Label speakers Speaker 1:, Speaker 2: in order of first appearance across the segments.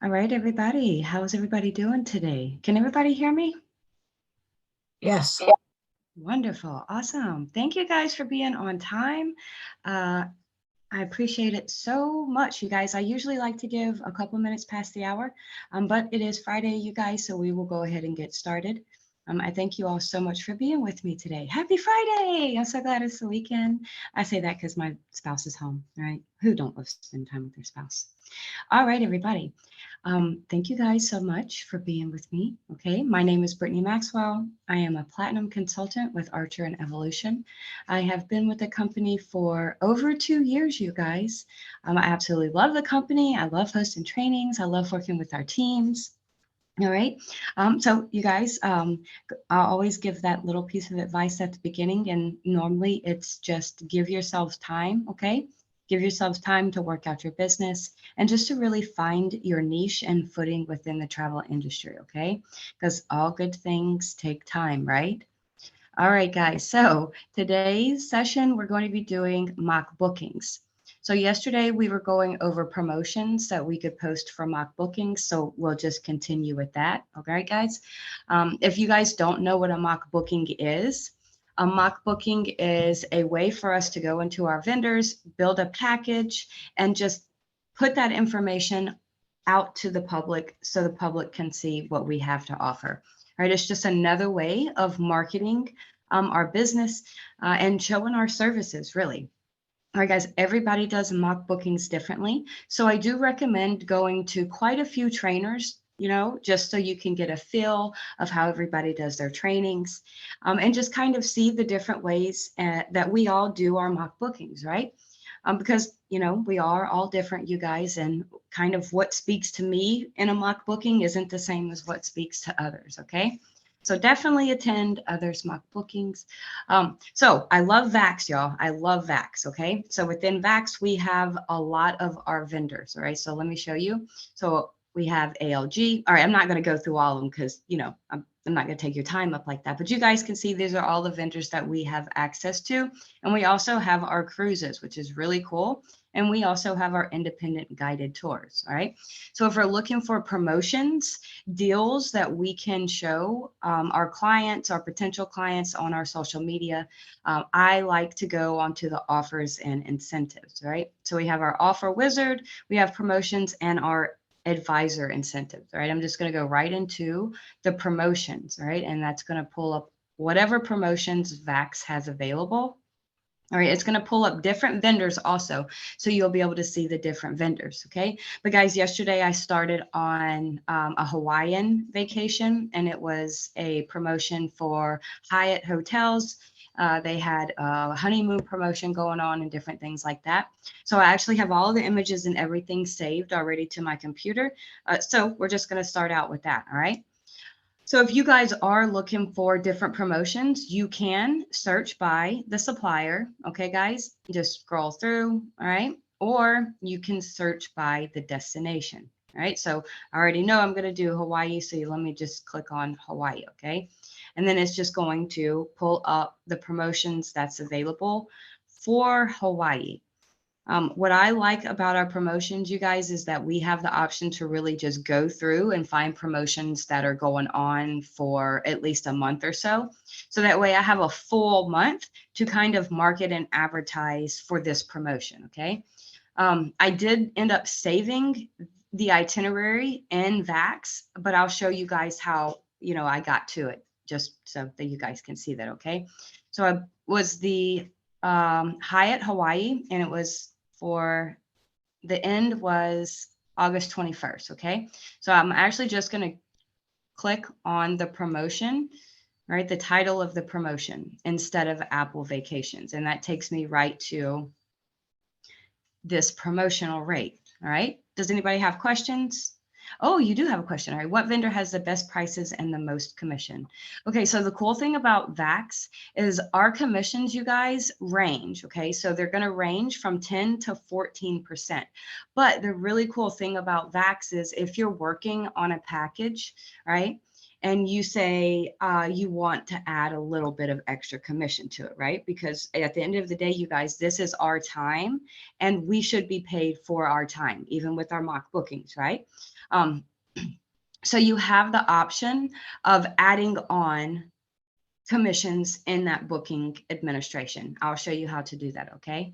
Speaker 1: All right, everybody. How's everybody doing today? Can everybody hear me?
Speaker 2: Yes.
Speaker 1: Wonderful. Awesome. Thank you guys for being on time. Uh, I appreciate it so much, you guys. I usually like to give a couple minutes past the hour, but it is Friday, you guys, so we will go ahead and get started. I thank you all so much for being with me today. Happy Friday! I'm so glad it's the weekend. I say that because my spouse is home, right? Who don't love to spend time with their spouse? All right, everybody. Thank you guys so much for being with me. Okay, my name is Brittany Maxwell. I am a platinum consultant with Archer and Evolution. I have been with the company for over 2 years, you guys. I absolutely love the company. I love hosting trainings. I love working with our teams. All right. So you guys, I'll always give that little piece of advice at the beginning, and normally it's just give yourselves time. Okay. Give yourselves time to work out your business and just to really find your niche and footing within the travel industry. Okay. Because all good things take time, right? All right, guys. So today's session, we're going to be doing mock bookings. So yesterday we were going over promotions that we could post for mock bookings. So we'll just continue with that. Okay, guys. If you guys don't know what a mock booking is, a mock booking is a way for us to go into our vendors, build a package, and just put that information out to the public so the public can see what we have to offer. Right, it's just another way of marketing our business and showing our services, really. All right, guys, everybody does mock bookings differently. So I do recommend going to quite a few trainers, just so you can get a feel of how everybody does their trainings and just kind of see the different ways that we all do our mock bookings, right? Because, we are all different, you guys, and kind of what speaks to me in a mock booking isn't the same as what speaks to others, okay? So definitely attend others' mock bookings. So I love VAX, y'all. I love VAX, okay? So within VAX, we have a lot of our vendors, all right? So let me show you. So we have ALG. All right, I'm not going to go through all of them because, I'm not going to take your time up like that. But you guys can see these are all the vendors that we have access to. And we also have our cruises, which is really cool. And we also have our independent guided tours, all right? So if we're looking for promotions, deals that we can show our clients, our potential clients on our social media, I like to go onto the offers and incentives, right? So we have our offer wizard, we have promotions, and our advisor incentives, right? I'm just going to go right into the promotions, right? And that's going to pull up whatever promotions VAX has available. All right, it's going to pull up different vendors also, so you'll be able to see the different vendors, okay? But guys, yesterday I started on a Hawaiian vacation, and it was a promotion for Hyatt hotels. They had a honeymoon promotion going on and different things like that. So I actually have all the images and everything saved already to my computer. So we're just going to start out with that, all right? So if you guys are looking for different promotions, you can search by the supplier. Okay, guys, just scroll through, all right? Or you can search by the destination, all right? So I already know I'm going to do Hawaii, so let me just click on Hawaii, okay? And then it's just going to pull up the promotions that's available for Hawaii. What I like about our promotions, you guys, is that we have the option to really just go through and find promotions that are going on for at least a month or so. So that way I have a full month to kind of market and advertise for this promotion, okay? I did end up saving the itinerary in VAX, but I'll show you guys how, I got to it just so that you guys can see that, okay? So I was the Hyatt Hawaii, and it was for the end was August 21st, okay? So I'm actually just going to click on the promotion, right? The title of the promotion instead of Apple Vacations. And that takes me right to this promotional rate, all right? Does anybody have questions? Oh, you do have a question. All right. What vendor has the best prices and the most commission? Okay. So the cool thing about VAX is our commissions, you guys, range. Okay. So they're going to range from 10 to 14%. But the really cool thing about VAX is if you're working on a package, right? and you say you want to add a little bit of extra commission to it, right? Because at the end of the day, you guys, this is our time and we should be paid for our time, even with our mock bookings, right? So you have the option of adding on commissions in that booking administration. I'll show you how to do that, okay?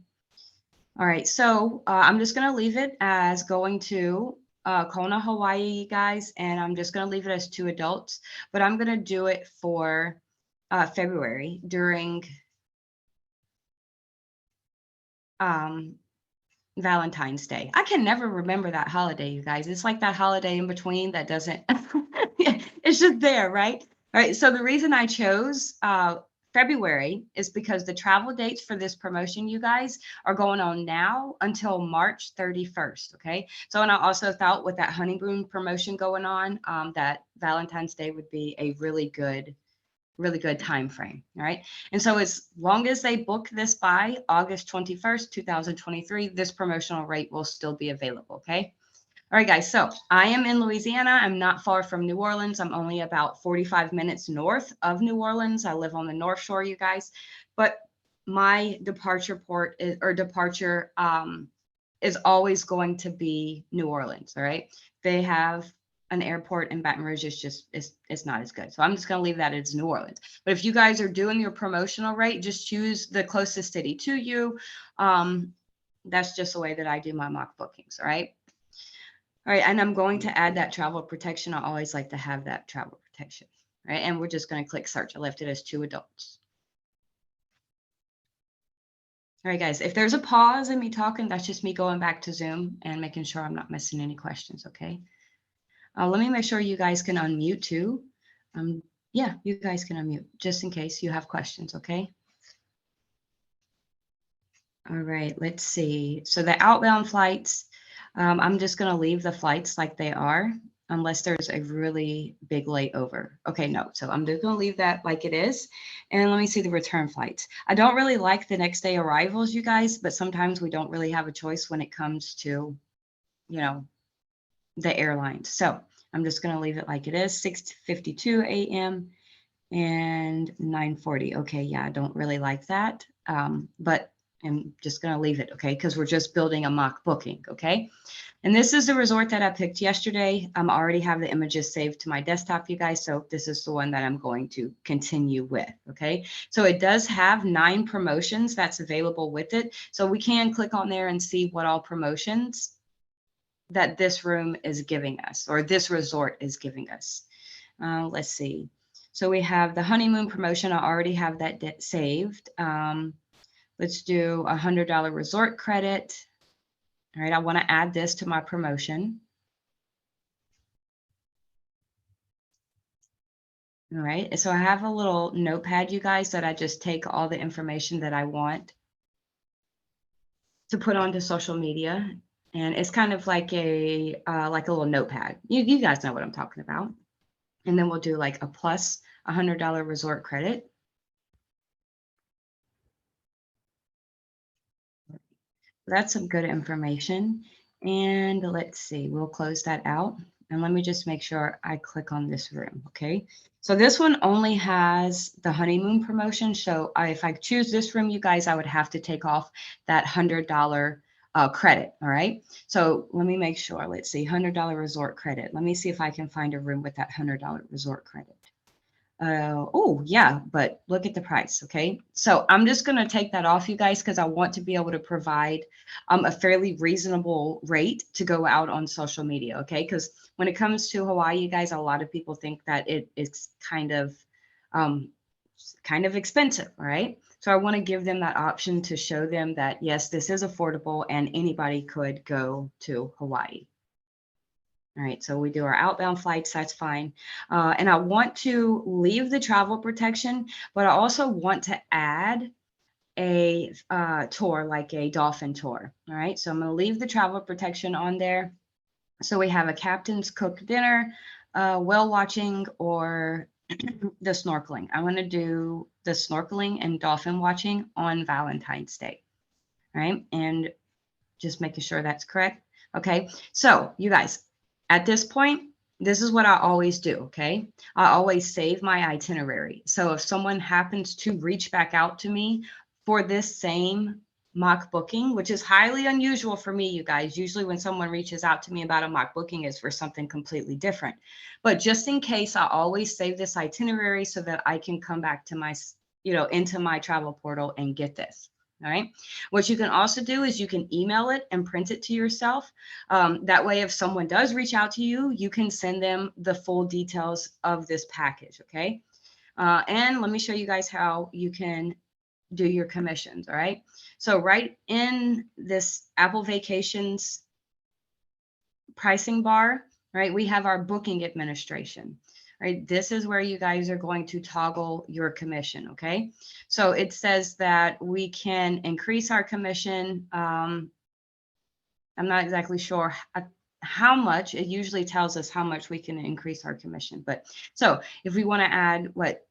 Speaker 1: All right, so I'm just going to leave it as going to Kona, Hawaii, guys, and I'm just going to leave it as 2 adults, but I'm going to do it for February during Valentine's Day. I can never remember that holiday, you guys. It's like that holiday in between that doesn't, it's just there, right? All right, so the reason I chose February is because the travel dates for this promotion, you guys, are going on now until March 31st, okay? So, and I also thought with that honeymoon promotion going on, that Valentine's Day would be a really good time frame. All right. And so as long as they book this by August 21st, 2023, this promotional rate will still be available. Okay. All right, guys. So I am in Louisiana. I'm not far from New Orleans. I'm only about 45 minutes north of New Orleans. I live on the North Shore, you guys. But my departure port is, or departure is always going to be New Orleans. All right. They have an airport in Baton Rouge. It's not as good. So I'm just going to leave that as New Orleans. But if you guys are doing your promotional rate, just choose the closest city to you. That's just the way that I do my mock bookings. All right. All right, and I'm going to add that travel protection. I always like to have that travel protection, right? And we're just going to click search. I left it as 2 adults. All right, guys, if there's a pause in me talking, that's just me going back to Zoom and making sure I'm not missing any questions, okay? Let me make sure you guys can unmute too. Yeah, you guys can unmute just in case you have questions, okay? All right, let's see. So the outbound flights, I'm just going to leave the flights like they are unless there's a really big layover. Okay, no. So I'm just going to leave that like it is. And let me see the return flights. I don't really like the next day arrivals, you guys, but sometimes we don't really have a choice when it comes to, you know, the airlines. So I'm just going to leave it like it is, 6:52 a.m. and 9:40. Okay, yeah, I don't really like that, but I'm just going to leave it, okay, because we're just building a mock booking, okay? And this is the resort that I picked yesterday. I already have the images saved to my desktop, you guys, so this is the one that I'm going to continue with, okay? So it does have 9 promotions that's available with it, so we can click on there and see what all promotions that this room is giving us, or this resort is giving us. Let's see. So we have the honeymoon promotion. I already have that saved. Let's do a $100 resort credit. All right, I want to add this to my promotion. All right, so I have a little notepad, you guys, that I just take all the information that I want to put onto social media. And it's kind of like a little notepad. You guys know what I'm talking about. And then we'll do like a plus $100 resort credit. That's some good information. And let's see, we'll close that out. And let me just make sure I click on this room, okay? So this one only has the honeymoon promotion. So if I choose this room, you guys, I would have to take off that $100 credit, all right? So let me make sure, let's see, $100 resort credit. Let me see if I can find a room with that $100 resort credit. Oh, yeah, but look at the price, okay? So I'm just going to take that off, you guys, because I want to be able to provide a fairly reasonable rate to go out on social media, okay? Because when it comes to Hawaii, you guys, a lot of people think that it's kind of expensive, all right? So I want to give them that option to show them that, yes, this is affordable and anybody could go to Hawaii. All right, so we do our outbound flights, that's fine. And I want to leave the travel protection, but I also want to add a tour, like a dolphin tour. All right, so I'm going to leave the travel protection on there. So we have a captain's cooked dinner, whale watching, or the snorkeling. I want to do the snorkeling and dolphin watching on Valentine's Day. All right, and just making sure that's correct. Okay, so you guys, at this point, this is what I always do, okay? I always save my itinerary. So if someone happens to reach back out to me for this same mock booking, which is highly unusual for me, you guys. Usually when someone reaches out to me about a mock booking is for something completely different. But just in case, I always save this itinerary so that I can come back to my, into my travel portal and get this. All right. What you can also do is you can email it and print it to yourself. That way, if someone does reach out to you, you can send them the full details of this package. Okay. And let me show you guys how you can do your commissions. All right. So right in this Apple Vacations pricing bar, right, we have our booking administration. Right, this is where you guys are going to toggle your commission. Okay, so it says that we can increase our commission. I'm not exactly sure how much. It usually tells us how much we can increase our commission. But so if we want to add what,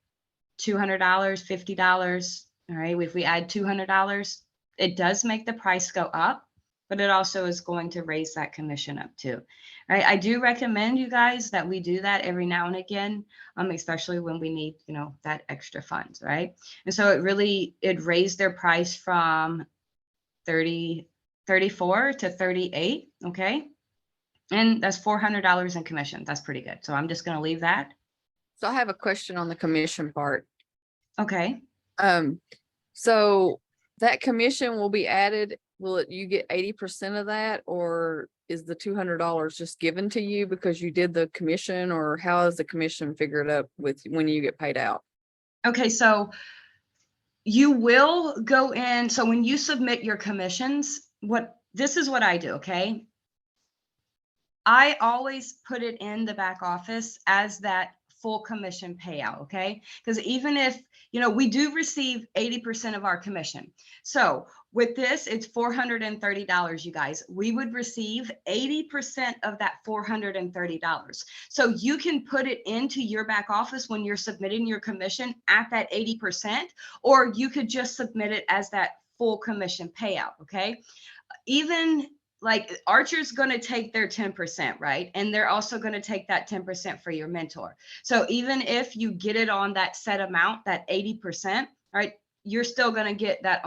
Speaker 1: $200, $50, all right, if we add $200, it does make the price go up, but it also is going to raise that commission up too. All right, I do recommend you guys that we do that every now and again, especially when we need, that extra funds, right? And so it raised their price from 34 to 38, okay? And that's $400 in commission. That's pretty good. So I'm just going to leave that.
Speaker 2: So I have a question on the commission part.
Speaker 1: Okay.
Speaker 2: So that commission will be added. You get 80% of that, or is the $200 just given to you because you did the commission, or how is the commission figured up with when you get paid out?
Speaker 1: Okay, so you will go in. So when you submit your commissions, this is what I do, okay? I always put it in the back office as that full commission payout, okay? Because even if, we do receive 80% of our commission. So with this, it's $430, you guys. We would receive 80% of that $430. So you can put it into your back office when you're submitting your commission at that 80%, or you could just submit it as that full commission payout, okay? Even like Archer's going to take their 10%, right? And they're also going to take that 10% for your mentor. So even if you get it on that set amount, that 80%, right, you're still going to get that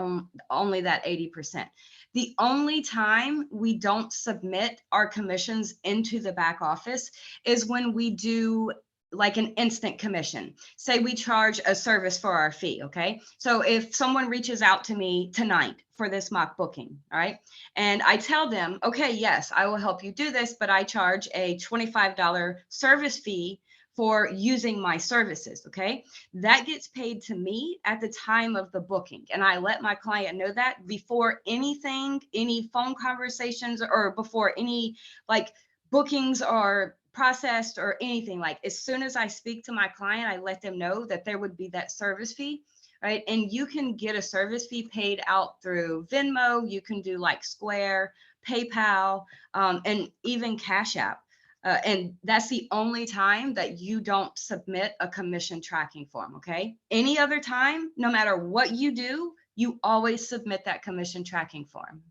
Speaker 1: only that 80%. The only time we don't submit our commissions into the back office is when we do like an instant commission. Say we charge a service for our fee, okay? So if someone reaches out to me tonight for this mock booking, all right, and I tell them, okay, yes, I will help you do this, but I charge a $25 service fee for using my services, okay? That gets paid to me at the time of the booking. And I let my client know that before anything, any phone conversations, or before any like bookings are processed or anything. Like as soon as I speak to my client, I let them know that there would be that service fee, right? And you can get a service fee paid out through Venmo. You can do like Square, PayPal, and even Cash App. And that's the only time that you don't submit a commission tracking form, okay? Any other time, no matter what you do, you always submit that commission tracking form.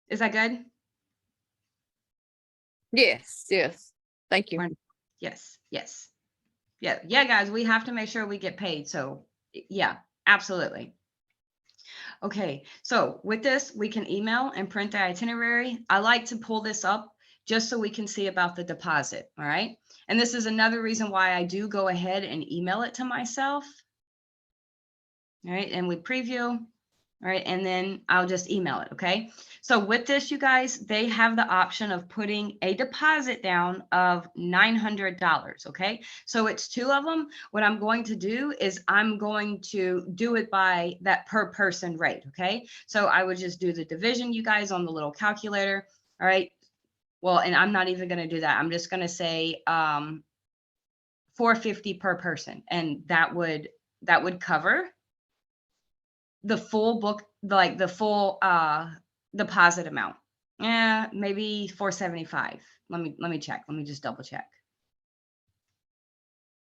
Speaker 1: Is that good?
Speaker 2: Yes. Thank you.
Speaker 1: Yes. Yeah, guys, we have to make sure we get paid. So yeah, absolutely. Okay, so with this, we can email and print the itinerary. I like to pull this up just so we can see about the deposit, all right? And this is another reason why I do go ahead and email it to myself. All right, and we preview. All right, and then I'll just email it, okay? So with this, you guys, they have the option of putting a deposit down of $900, okay? So it's two of them. What I'm going to do is I'm going to do it by that per person rate, okay? So I would just do the division, you guys, on the little calculator, all right? Well, and I'm not even gonna do that. I'm just gonna say $450 per person, and that would cover the full book, like the full deposit amount. Yeah, maybe $475. Let me check. Let me just double check.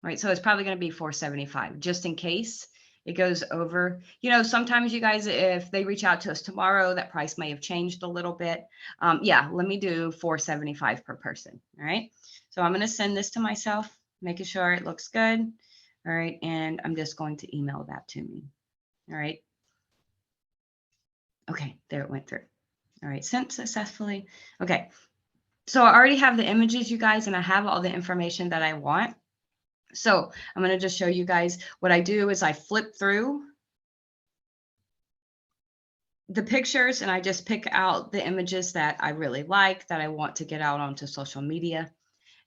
Speaker 1: All right, so it's probably going to be $475 just in case it goes over. You know, sometimes you guys, if they reach out to us tomorrow, that price may have changed a little bit. Yeah, let me do $475 per person. All right. So I'm going to send this to myself, making sure it looks good. All right. And I'm just going to email that to me. All right. Okay, there it went through. All right, sent successfully. Okay, so I already have the images, you guys, and I have all the information that I want. So I'm going to just show you guys what I do is I flip through the pictures and I just pick out the images that I really like, that I want to get out onto social media.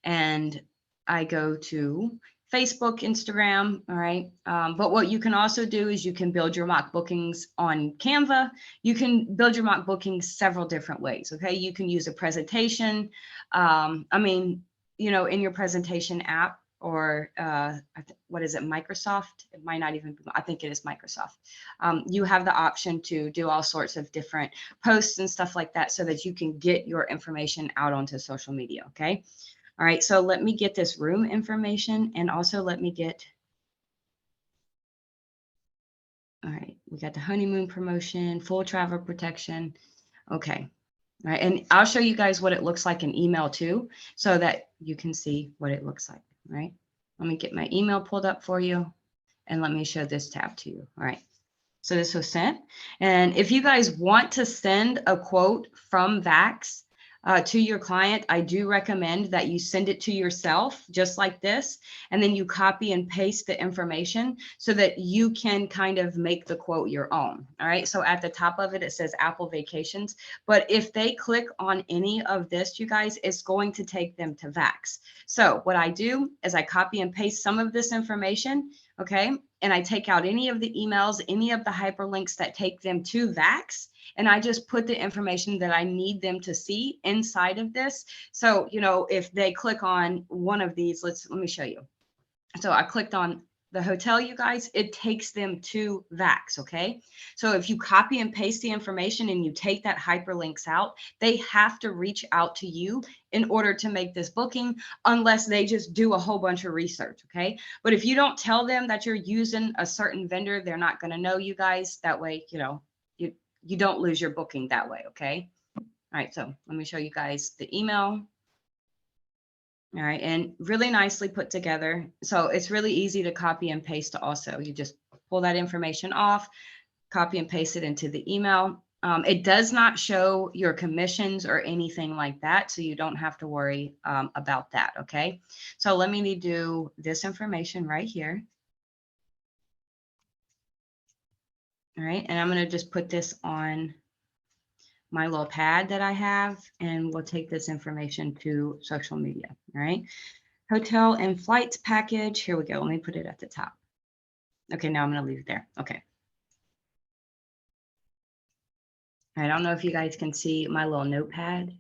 Speaker 1: And I go to Facebook, Instagram, all right? But what you can also do is you can build your mock bookings on Canva. You can build your mock bookings several different ways, okay? You can use a presentation. I mean, you know, in your presentation app, or what is it, Microsoft? It might not even be, I think it is Microsoft. You have the option to do all sorts of different posts and stuff like that so that you can get your information out onto social media, okay? All right, so let me get this room information, and also let me get, all right, we got the honeymoon promotion, full travel protection. Okay, all right, and I'll show you guys what it looks like in email too, so that you can see what it looks like, all right? Let me get my email pulled up for you, and let me show this tab to you, all right? So this was sent, and if you guys want to send a quote from Vax, to your client, I do recommend that you send it to yourself just like this, and then you copy and paste the information so that you can kind of make the quote your own. All right. So at the top of it, it says Apple Vacations. But if they click on any of this, you guys, it's going to take them to Vax. So what I do is I copy and paste some of this information. Okay. And I take out any of the emails, any of the hyperlinks that take them to Vax, and I just put the information that I need them to see inside of this. So, you know, if they click on one of these, let me show you. So I clicked on the hotel, you guys, it takes them to Vax, okay? So if you copy and paste the information and you take that hyperlinks out, they have to reach out to you in order to make this booking, unless they just do a whole bunch of research, okay? But if you don't tell them that you're using a certain vendor, they're not gonna know you guys. That way, you know, you don't lose your booking that way, okay? All right, so let me show you guys the email. All right, and really nicely put together. So it's really easy to copy and paste also. You just pull that information off, copy and paste it into the email. It does not show your commissions or anything like that, so you don't have to worry about that, okay? So let me do this information right here. All right, and I'm gonna just put this on my little pad that I have, and we'll take this information to social media, all right? Hotel and flights package, here we go, let me put it at the top. Okay, now I'm gonna leave it there, okay. I don't know if you guys can see my little notepad.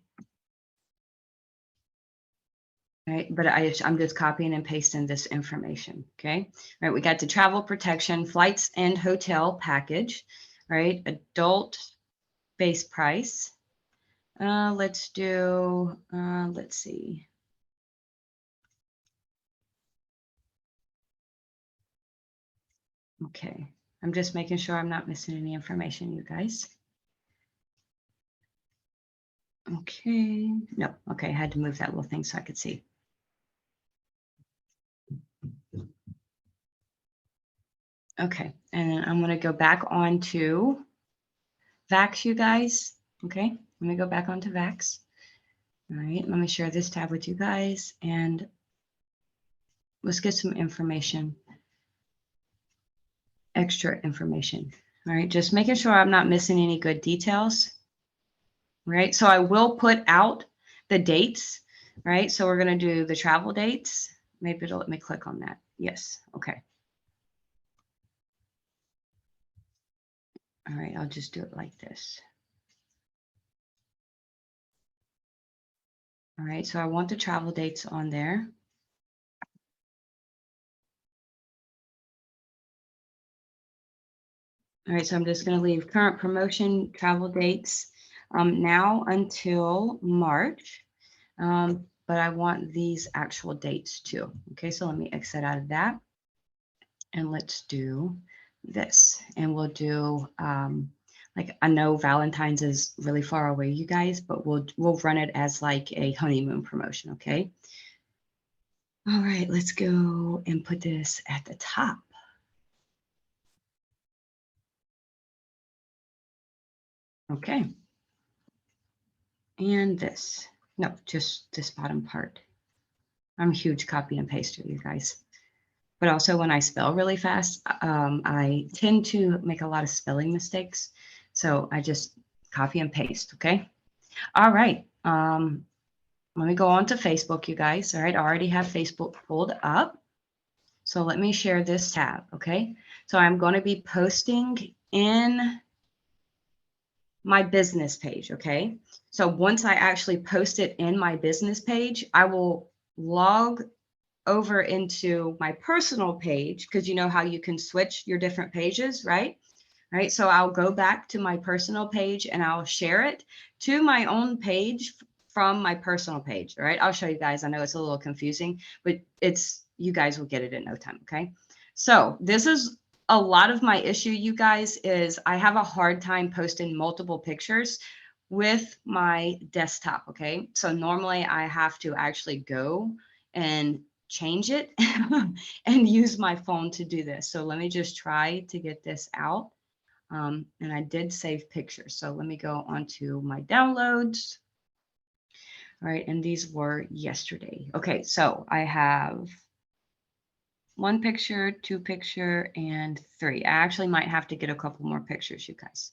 Speaker 1: All right, but I'm just copying and pasting this information, okay? All right, we got the travel protection, flights and hotel package, all right? Adult base price. Let's do, let's see. Okay, I'm just making sure I'm not missing any information, you guys. Okay, no, okay, I had to move that little thing so I could see. Okay, and then I'm gonna go back on to Vax, you guys. Okay, let me go back onto Vax. All right, let me share this tab with you guys, and let's get some information, extra information. All right, just making sure I'm not missing any good details. Right, so I will put out the dates, right? So we're gonna do the travel dates. Maybe it'll let me click on that. Yes, okay. All right, I'll just do it like this. All right, so I want the travel dates on there. All right, so I'm just going to leave current promotion travel dates now until March, but I want these actual dates too. Okay, so let me exit out of that, and let's do this, and we'll do like, I know Valentine's is really far away, you guys, but we'll run it as like a honeymoon promotion, okay? All right, let's go and put this at the top. Okay. And this, no, just this bottom part. I'm a huge copy and paster, you guys. But also when I spell really fast, I tend to make a lot of spelling mistakes. So I just copy and paste, okay? All right. Let me go on to Facebook, you guys. All right, I already have Facebook pulled up. So let me share this tab, okay? So I'm going to be posting in my business page, okay? So once I actually post it in my business page, I will log over into my personal page, because you know how you can switch your different pages, right? Right. So I'll go back to my personal page and I'll share it to my own page from my personal page. All right. I'll show you guys. I know it's a little confusing, but you guys will get it in no time. Okay. So this is a lot of my issue, you guys, is I have a hard time posting multiple pictures with my desktop. Okay. So normally I have to actually go and change it and use my phone to do this. So let me just try to get this out. And I did save pictures. So let me go onto my downloads. All right, and these were yesterday. Okay, so I have 1 picture, 2 picture, and 3. I actually might have to get a couple more pictures, you guys.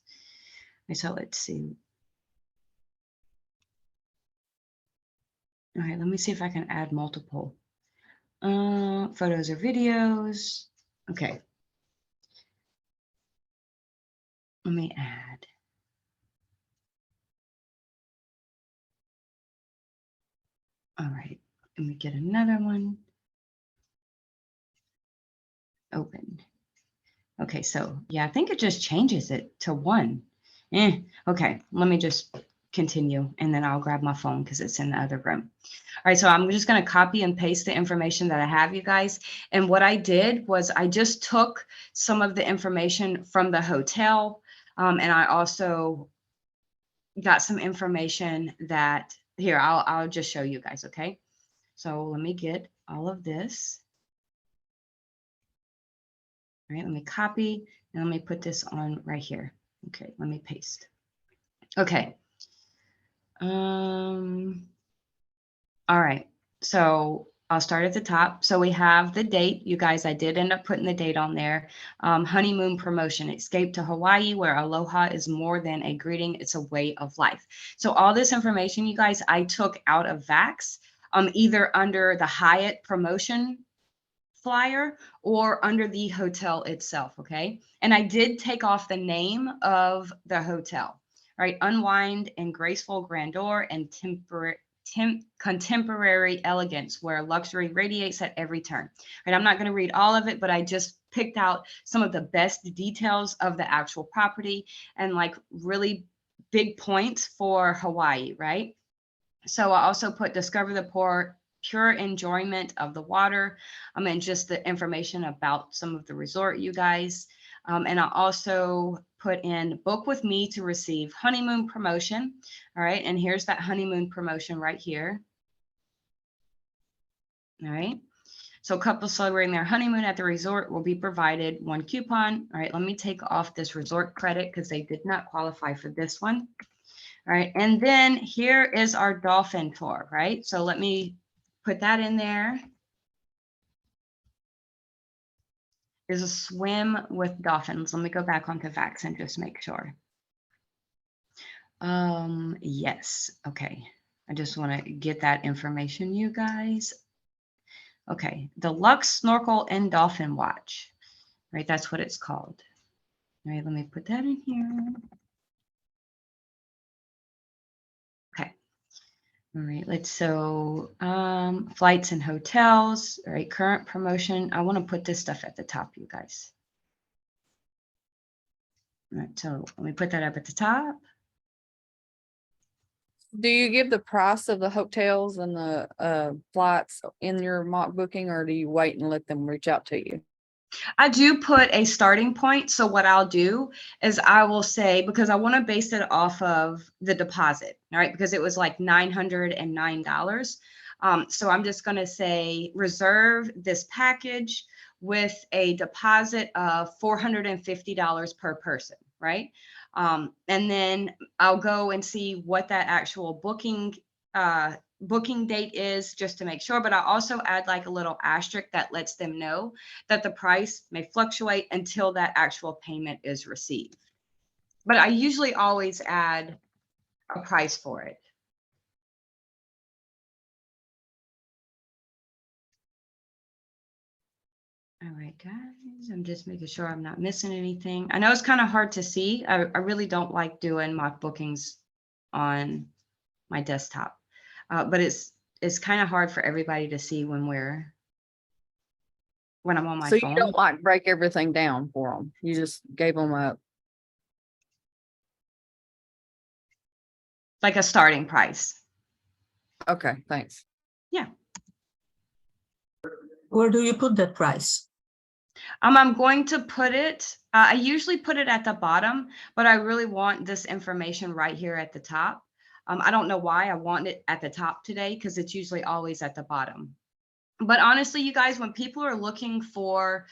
Speaker 1: So let's see. All right, let me see if I can add multiple photos or videos. Okay. Let me add. All right, let me get another one. Open. Okay, so yeah, I think it just changes it to 1. Okay, let me just continue and then I'll grab my phone because it's in the other room. All right, so I'm just going to copy and paste the information that I have, you guys. And what I did was I just took some of the information from the hotel, and I also got some information that here, I'll just show you guys, okay? So let me get all of this. All right, let me copy and let me put this on right here. Okay, let me paste. Okay. All right, so I'll start at the top. So we have the date, you guys. I did end up putting the date on there. Honeymoon promotion, escape to Hawaii, where aloha is more than a greeting, it's a way of life. So all this information, you guys, I took out of Vax, either under the Hyatt promotion flyer or under the hotel itself, okay? And I did take off the name of the hotel, right? Unwind and graceful grandeur and contemporary elegance, where luxury radiates at every turn. Right? I'm not going to read all of it, but I just picked out some of the best details of the actual property and like really big points for Hawaii, right? So I also put discover the pure enjoyment of the water, and just the information about some of the resort, you guys. And I also put in book with me to receive honeymoon promotion. All right, and here's that honeymoon promotion right here. All right. So couples celebrating their honeymoon at the resort will be provided 1 coupon. All right, let me take off this resort credit because they did not qualify for this one. All right, and then here is our dolphin tour, right? So let me put that in there. There's a swim with dolphins. Let me go back onto Vax and just make sure. Yes, okay. I just want to get that information, you guys. Okay, deluxe snorkel and dolphin watch, right? That's what it's called. All right, let me put that in here. Okay. All right, flights and hotels, all right, current promotion. I want to put this stuff at the top, you guys. All right, so let me put that up at the top.
Speaker 2: Do you give the price of the hotels and the flights in your mock booking, or do you wait and let them reach out to you?
Speaker 1: I do put a starting point. So what I'll do is I will say, because I want to base it off of the deposit, all right? Because it was like $909. So I'm just going to say reserve this package with a deposit of $450 per person, right? And then I'll go and see what that actual booking date is just to make sure. But I also add like a little asterisk that lets them know that the price may fluctuate until that actual payment is received. But I usually always add a price for it. All right, guys, I'm just making sure I'm not missing anything. I know it's kind of hard to see. I really don't like doing mock bookings on my desktop, but it's kind of hard for everybody to see when I'm on my
Speaker 2: So you
Speaker 1: phone.
Speaker 2: don't like break everything down for them. You just gave them a,
Speaker 1: Like a starting price.
Speaker 2: okay, thanks.
Speaker 1: Yeah.
Speaker 3: Where do you put that price?
Speaker 1: I'm going to put it, I usually put it at the bottom, but I really want this information right here at the top. I don't know why I want it at the top today because it's usually always at the bottom. But honestly, you guys, when people are looking for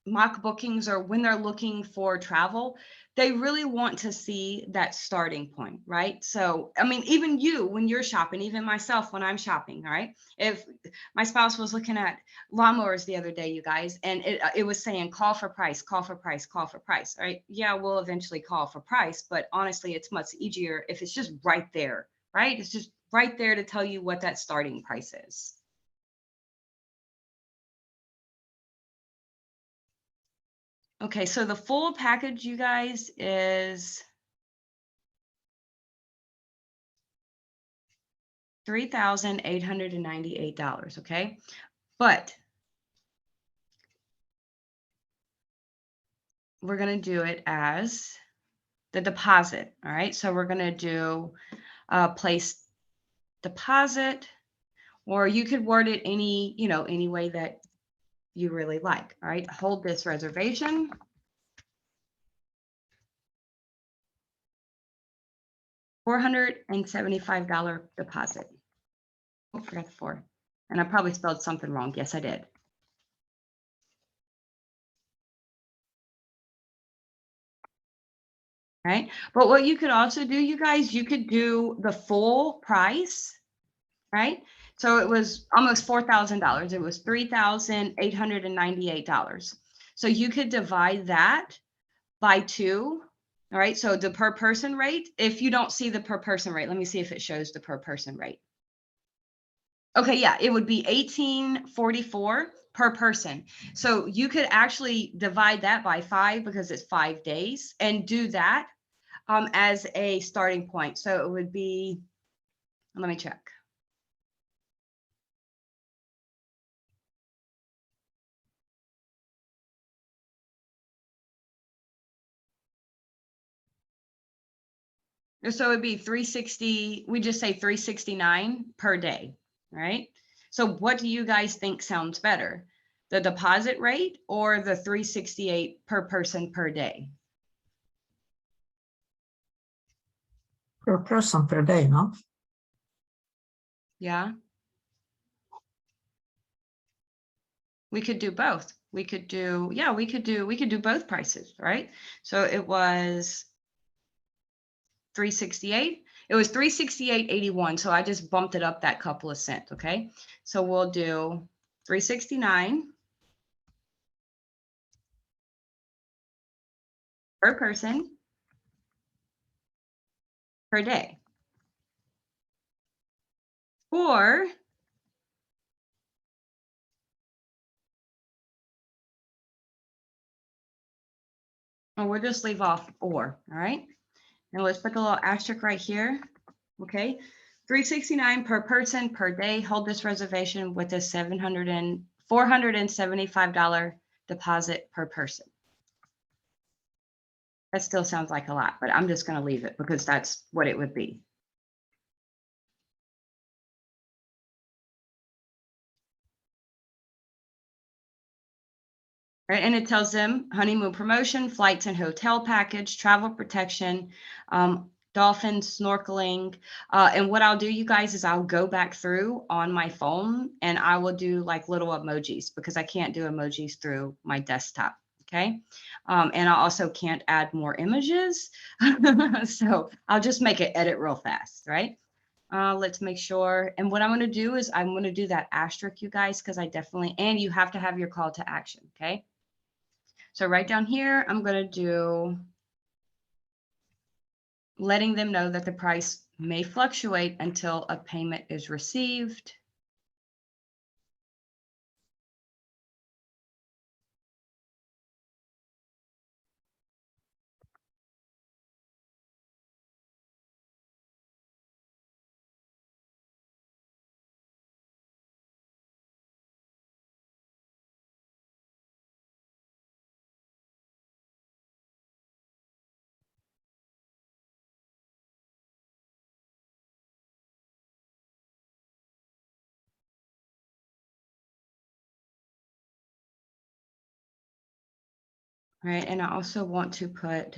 Speaker 1: mock bookings or when they're looking for travel, they really want to see that starting point, right? So, I mean, even you, when you're shopping, even myself, when I'm shopping, all right? If my spouse was looking at lawnmowers the other day, you guys, and it was saying, call for price, call for price, call for price, right? Yeah, we'll eventually call for price, but honestly, it's much easier if it's just right there, right? It's just right there to tell you what that starting price is. Okay, so the full package, you guys, is $3,898, okay? But we're going to do it as the deposit, all right? So we're going to do place deposit, or you could word it any way that you really like, all right? Hold this reservation. $475 deposit. Oh, I forgot the 4. And I probably spelled something wrong. Yes, I did. Right? But what you could also do, you guys, you could do the full price, right? So it was almost $4,000. It was $3,898. So you could divide that by 2. All right. So the per person rate, if you don't see the per person rate, let me see if it shows the per person rate. Okay, yeah, it would be $1,844 per person. So you could actually divide that by 5 because it's 5 days and do that as a starting point. So it would be, let me check. So it would be 360, we just say 369 per day, right? So what do you guys think sounds better? The deposit rate or the 368 per person per day?
Speaker 3: Per person per day, no?
Speaker 1: Yeah. We could do both. We could do, yeah, we could do both prices, right? So it was 368. It was 368.81. So I just bumped it up that couple of cents. Okay. So we'll do 369 per person per day. Or we'll just leave off or, all right. Now let's put the little asterisk right here. Okay. 369 per person per day. Hold this reservation with a $475 deposit per person. That still sounds like a lot, but I'm just going to leave it because that's what it would be. right? And it tells them honeymoon promotion, flights and hotel package, travel protection, dolphin snorkeling. And what I'll do, you guys, is I'll go back through on my phone and I will do like little emojis because I can't do emojis through my desktop. Okay. And I also can't add more images. So I'll just make it edit real fast, right? Let's make sure. And what I'm going to do is I'm going to do that asterisk, you guys, because I definitely, and you have to have your call to action. Okay. So right down here, I'm going to do letting them know that the price may fluctuate until a payment is received. Right, and I also want to put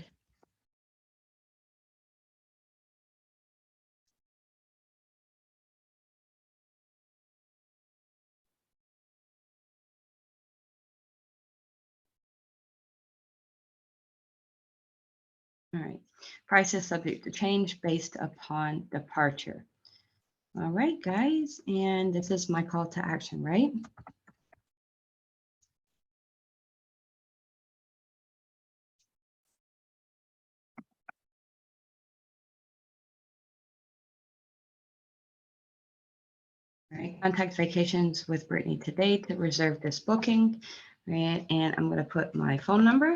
Speaker 1: all right, price is subject to change based upon departure. All right, guys, and this is my call to action, right? All right, contact vacations with Brittany today to reserve this booking. Right, and I'm going to put my phone number.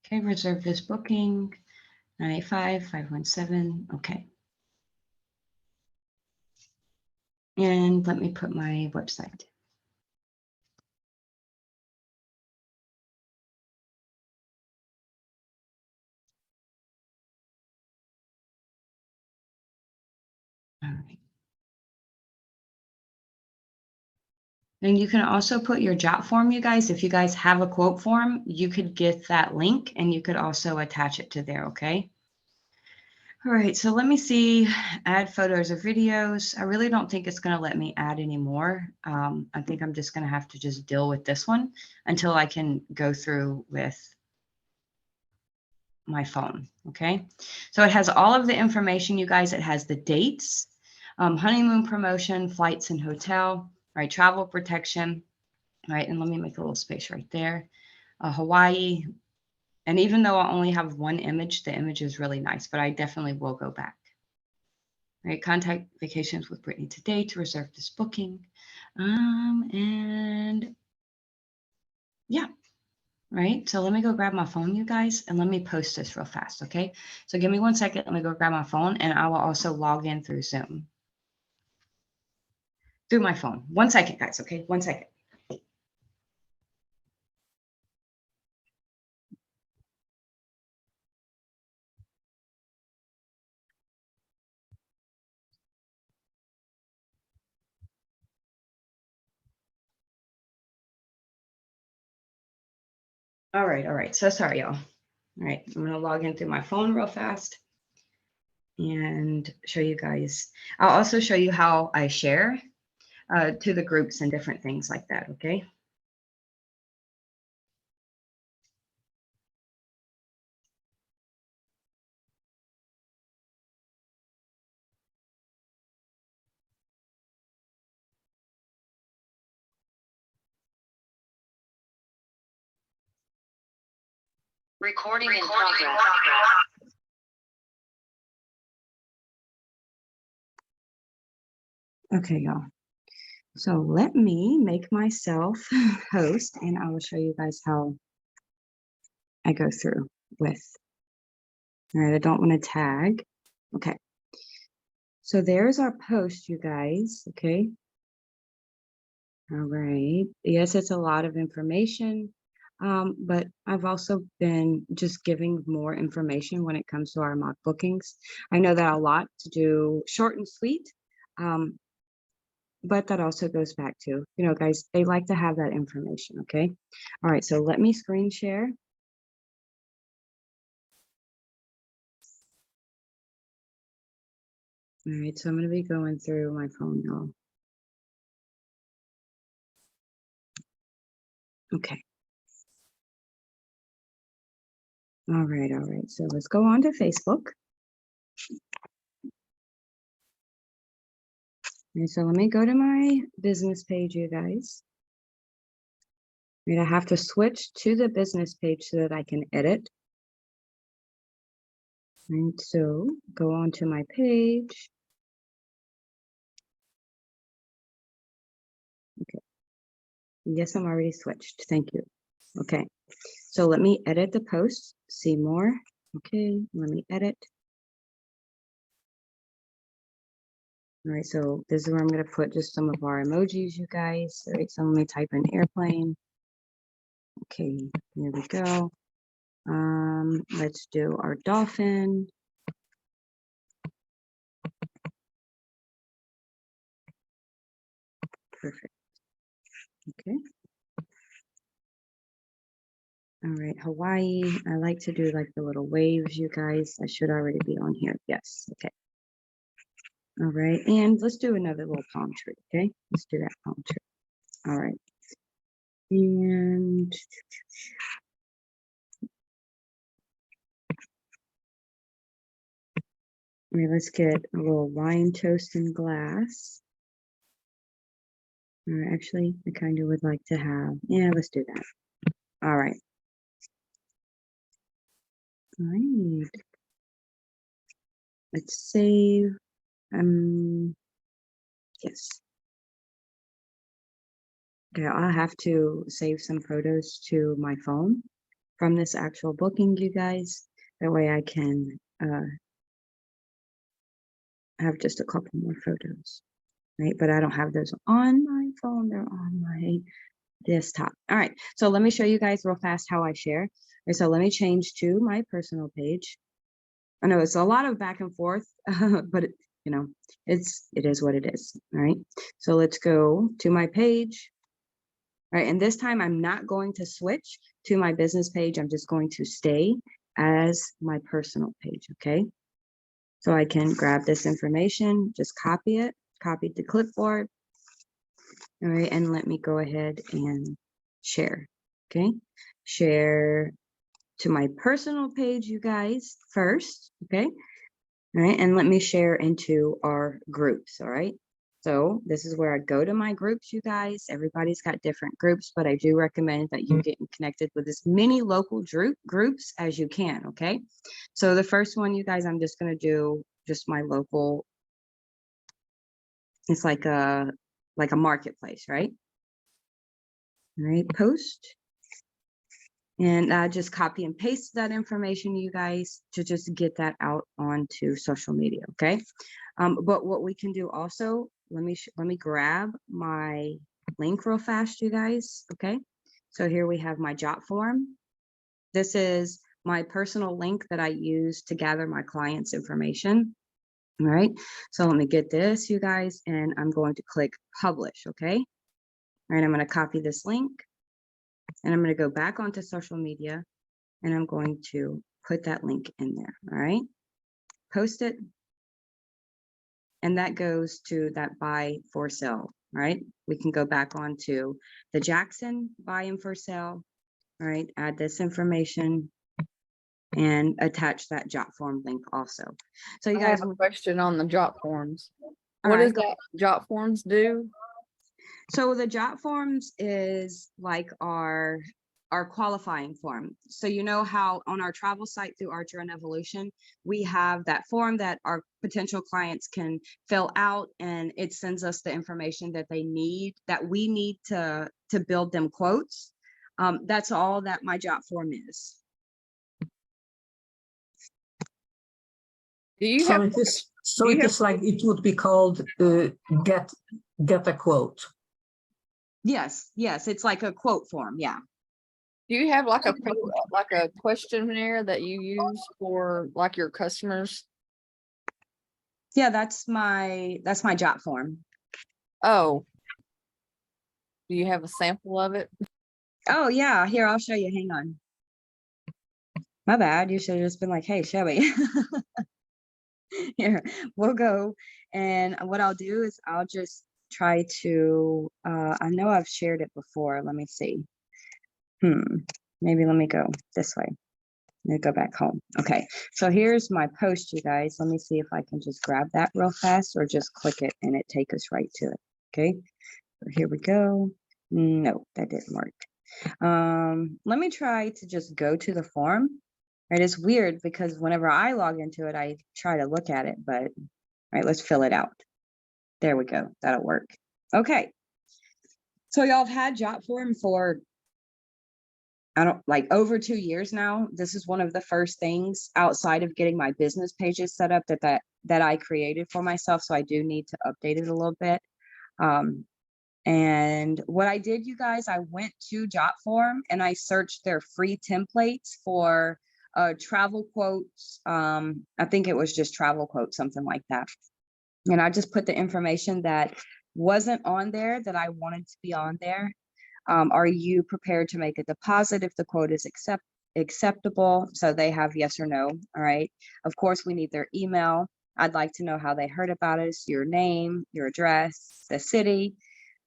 Speaker 1: Okay, reserve this booking, 985-517. Okay. And let me put my website. All right. And you can also put your jot form, you guys. If you guys have a quote form, you could get that link and you could also attach it to there, okay? All right, so let me see, add photos or videos. I really don't think it's gonna let me add any more. I think I'm just gonna have to just deal with this one until I can go through with my phone, okay? So it has all of the information, you guys. It has the dates, honeymoon promotion, flights and hotel, right? Travel protection, right? And let me make a little space right there. Hawaii. And even though I only have one image, the image is really nice, but I definitely will go back. Right, contact vacations with Brittany today to reserve this booking. And yeah, right. So let me go grab my phone, you guys, and let me post this real fast, okay? So give me 1 second. Let me go grab my phone, and I will also log in through Zoom. Through my phone. 1 second, guys, okay? 1 second. All right. So sorry, y'all. All right, I'm gonna log in through my phone real fast and show you guys. I'll also show you how I share to the groups and different things like that, okay?
Speaker 4: Recording in progress.
Speaker 1: Okay, y'all. So let me make myself host and I will show you guys how I go through with. All right, I don't want to tag. Okay. So there's our post, you guys. Okay. All right. Yes, it's a lot of information, but I've also been just giving more information when it comes to our mock bookings. I know that a lot to do short and sweet. but that also goes back to, you know, guys, they like to have that information, okay? All right, so let me screen share. All right, so I'm going to be going through my phone now. Okay. All right, so let's go on to Facebook. And so let me go to my business page, you guys. And I have to switch to the business page so that I can edit. And so go on to my page. Okay. Yes, I'm already switched. Thank you. Okay. So let me edit the post, see more. Okay, let me edit. All right, so this is where I'm going to put just some of our emojis, you guys. All right, so let me type in airplane. Okay, here we go. Let's do our dolphin. Perfect. Okay. All right, Hawaii. I like to do like the little waves, you guys. I should already be on here. Yes. Okay. All right, and let's do another little palm tree. Okay, let's do that palm tree. All right. And all right, let's get a little wine toast and glass. All right, actually, I kind of would like to have, yeah, let's do that. All right. All right. Let's save. Yes. Okay, I'll have to save some photos to my phone from this actual booking, you guys. That way I can have just a couple more photos, right? But I don't have those on my phone. They're on my desktop. All right, so let me show you guys real fast how I share. Okay, so let me change to my personal page. I know it's a lot of back and forth, but you know, it is what it is. All right, so let's go to my page. All right, and this time I'm not going to switch to my business page. I'm just going to stay as my personal page. Okay, so I can grab this information, just copy it, copy to clipboard. All right, and let me go ahead and share. Okay, share to my personal page, you guys, first. Okay, all right, and let me share into our groups. All right, so this is where I go to my groups, you guys. Everybody's got different groups, but I do recommend that you get connected with as many local groups as you can. Okay, so the first one, you guys, I'm just going to do just my local. It's like a marketplace, right? All right, post. And just copy and paste that information, you guys, to just get that out onto social media, okay? But what we can do also, let me grab my link real fast, you guys, okay? So here we have my jot form. This is my personal link that I use to gather my clients' information. All right, so let me get this, you guys, and I'm going to click publish, okay? All right, I'm going to copy this link. And I'm going to go back onto social media and I'm going to put that link in there. All right. Post it. And that goes to that buy for sale. Right. We can go back onto the Jackson buy and for sale. All right. Add this information and attach that jot form link also. So you
Speaker 2: I
Speaker 1: guys,
Speaker 2: have a question on the jot forms.
Speaker 1: all
Speaker 2: What
Speaker 1: right,
Speaker 2: does that jot forms do?
Speaker 1: so the jot forms is like our qualifying form. So you know how on our travel site through Archer and Evolution, we have that form that our potential clients can fill out and it sends us the information that they need, that we need to build them quotes. That's all that my jot form is.
Speaker 2: Do you
Speaker 3: So
Speaker 2: have,
Speaker 3: it is, so
Speaker 2: do you
Speaker 3: it
Speaker 2: have-
Speaker 3: is like it would be called get a quote.
Speaker 1: Yes, it's like a quote form. Yeah.
Speaker 2: do you have like a questionnaire that you use for like your customers?
Speaker 1: Yeah, that's my jot form.
Speaker 2: Oh. Do you have a sample of it?
Speaker 1: Oh yeah, here, I'll show you. Hang on. My bad. You should have just been like, hey, show me. Here, we'll go. And what I'll do is I'll just try to, I know I've shared it before. Let me see. Maybe let me go this way. Let me go back home. Okay, so here's my post, you guys. Let me see if I can just grab that real fast or just click it and it take us right to it. Okay, so here we go. No, that didn't work. Let me try to just go to the form. Right, it's weird because whenever I log into it, I try to look at it, but all right, let's fill it out. There we go. That'll work. Okay. So y'all have had Jotform for, I don't like over 2 years now. This is one of the first things outside of getting my business pages set up that I created for myself. So I do need to update it a little bit. And what I did, you guys, I went to Jotform and I searched their free templates for travel quotes. I think it was just travel quotes, something like that. And I just put the information that wasn't on there that I wanted to be on there. Are you prepared to make a deposit if the quote is acceptable? So they have yes or no. All right. Of course, we need their email. I'd like to know how they heard about us, your name, your address, the city.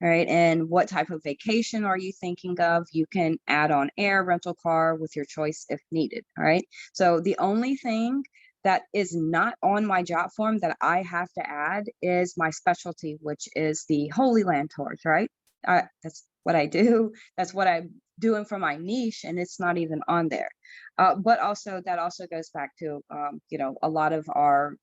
Speaker 1: All right, and what type of vacation are you thinking of? You can add on air, rental car with your choice if needed. All right, so the only thing that is not on my Jotform that I have to add is my specialty, which is the Holy Land tours. Right, that's what I do. That's what I'm doing for my niche, and it's not even on there. But also that also goes back to you know, a lot of our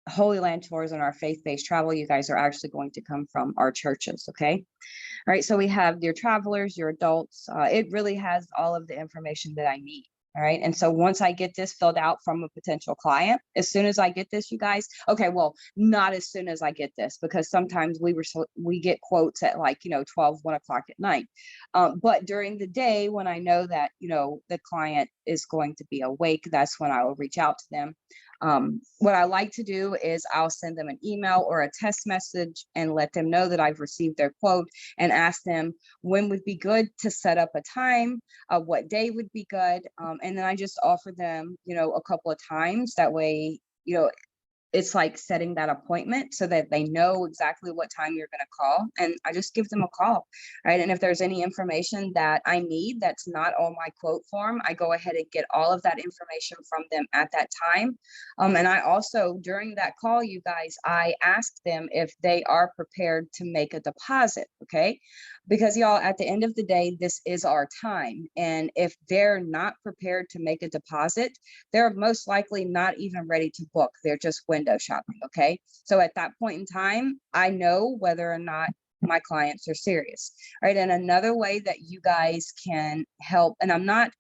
Speaker 1: Holy Land tours and our faith-based travel, you guys are actually going to come from our churches. Okay. All right. So we have your travelers, your adults. It really has all of the information that I need. All right. And so once I get this filled out from a potential client, as soon as I get this, you guys, okay, well, not as soon as I get this, because sometimes we get quotes at like, you know, 1 o'clock at night. But during the day, when I know that, you know, the client is going to be awake, that's when I will reach out to them. What I like to do is I'll send them an email or a text message and let them know that I've received their quote and ask them when would be good to set up a time, what day would be good. And then I just offer them, you know, a couple of times. That way, you know, it's like setting that appointment so that they know exactly what time you're going to call, and I just give them a call. Right. And if there's any information that I need that's not on my quote form, I go ahead and get all of that information from them at that time. And I also, during that call, you guys, I ask them if they are prepared to make a deposit. Okay. Because y'all, at the end of the day, this is our time. And if they're not prepared to make a deposit, they're most likely not even ready to book. They're just window shopping. Okay. So at that point in time, I know whether or not my clients are serious. Right. And another way that you guys can help, and I'm not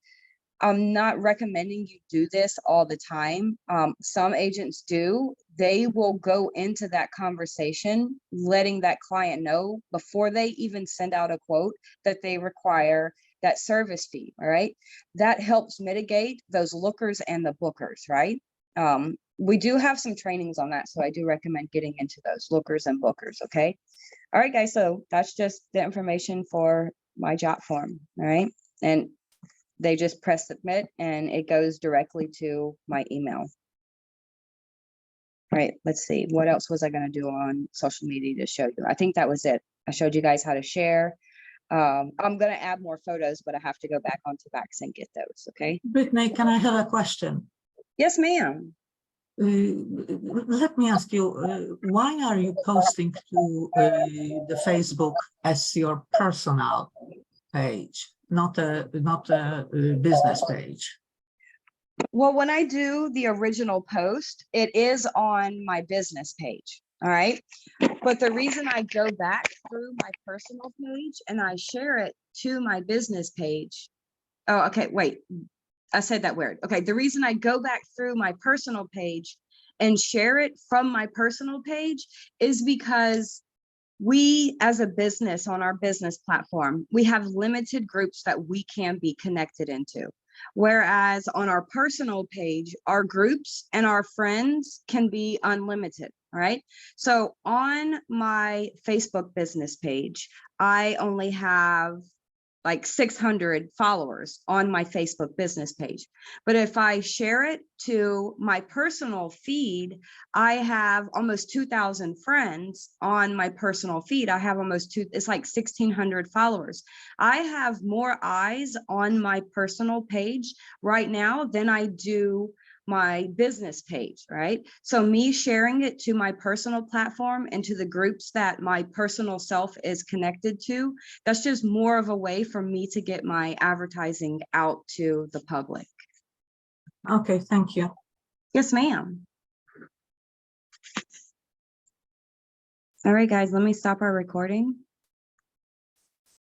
Speaker 1: recommending you do this all the time. Some agents do. They will go into that conversation, letting that client know before they even send out a quote that they require that service fee. All right. That helps mitigate those lookers and the bookers. Right. We do have some trainings on that. So I do recommend getting into those lookers and bookers. Okay. All right, guys. So that's just the information for my Jotform. All right. And they just press submit and it goes directly to my email. All right, let's see. What else was I going to do on social media to show you? I think that was it. I showed you guys how to share. I'm going to add more photos, but I have to go back onto Vax and get those. Okay.
Speaker 3: Brittany, can I have a question?
Speaker 1: Yes, ma'am.
Speaker 3: Let me ask you, why are you posting to the Facebook as your personal page, not a business page?
Speaker 1: Well, when I do the original post, it is on my business page. All right. But the reason I go back through my personal page and I share it to my business page. Oh, okay. Wait, I said that weird. Okay. The reason I go back through my personal page and share it from my personal page is because we, as a business on our business platform, we have limited groups that we can be connected into.
Speaker 5: Whereas on our personal page, our groups and our friends can be unlimited, right? So on my Facebook business page, I only have like 600 followers on my Facebook business page. But if I share it to my personal feed, I have almost 2,000 friends on my personal feed. I have it's like 1,600 followers. I have more eyes on my personal page right now than I do my business page, right? So me sharing it to my personal platform and to the groups that my personal self is connected to, that's just more of a way for me to get my advertising out to the public.
Speaker 3: Okay, thank you.
Speaker 5: Yes, ma'am. All right, guys, let me stop our recording.